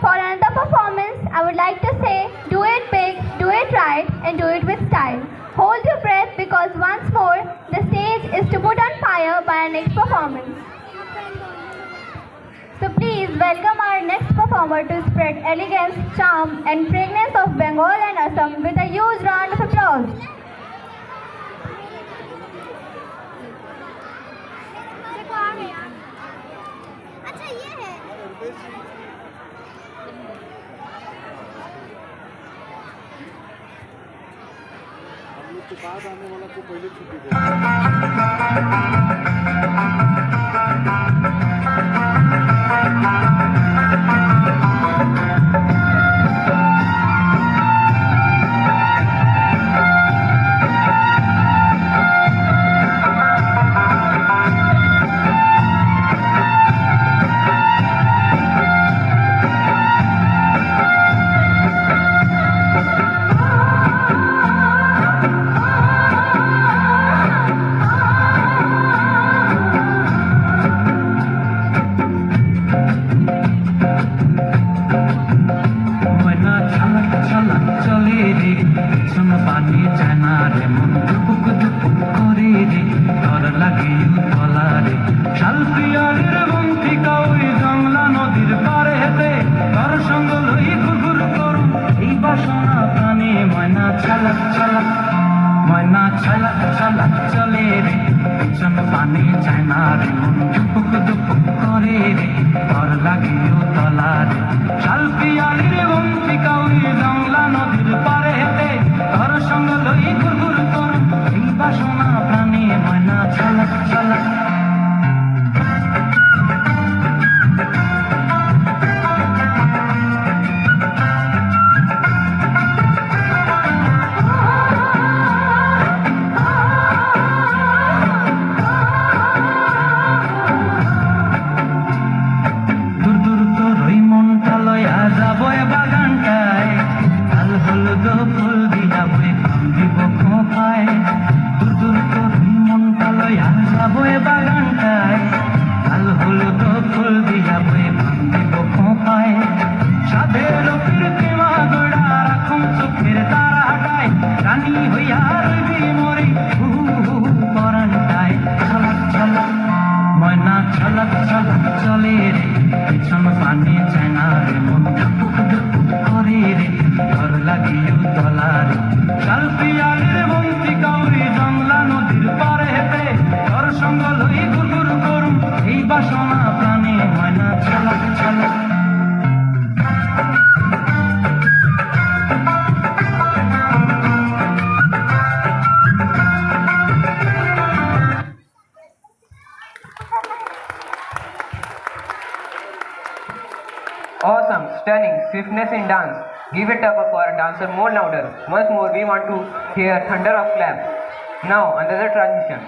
For another performance, I would like to say, do it big, do it right, and do it with style. Hold your breath because once more, the stage is to put on fire by our next performance. So please welcome our next performer to spread elegance, charm, and fragrance of Bengal and Assam with a huge round of applause. देखो आ गया। अच्छा ये है। हम लोग के बाद आने वाला को पहले छुट्टी दे पानी जाना रे मन दुपुक दुपुक करे रे डर লাগে তলা রে শালপিয়ারের বন্ধি কাউই জংলা নদীর পারে হেতে তার সঙ্গ লই ঘুরঘুর করুম এই বাসনা প্রাণে ময়না ছালাক ছালাক ময়না ছালাক ছালাক চলে রে পিছন পানি জানা রে মন দুপুক দুপুক করে রে ডর লাগে তলা রে শালপিয়ারের বন্ধি কাউই জংলা নদীর পারে হেতে তার সঙ্গ লই ঘুরঘুর করুম এই বাসনা প্রাণে ময়না ছালাক ছালাক দূর দূর তোর ওই মনটা লয়া যাবো বাগানটায় লাল হলুদ ফুল দিয়া বই কাম দিব খোঁপায় দূর দূর তোর ওই মনটা লয়া যাবো বাগানটায় লাল হলুদ ফুল দিয়া বই কাম দিব খোঁপায় সাধের কীর্তিমা গোড়া রাখুন চোখের তারা হাটায় রানী হইয়া রইবি মরি হু হু পরানটায় ছলক ছলক ময়না ছলক ছলক চলে রে পিছন পানি চায়না রে মন দুপুক দুপুক করে রে ডর লাগে তলা রে শালপিয়ারের বন্তি কাউরি জংলা নদীর পারে হেতে তোর সঙ্গ লই ঘুরঘুর করুম এই বাসনা প্রাণে ময়না ছলক ছলক Awesome, stunning, swiftness in dance. Give it up for a dancer more louder. Once more, we want to hear thunder of clap. Now, another transition.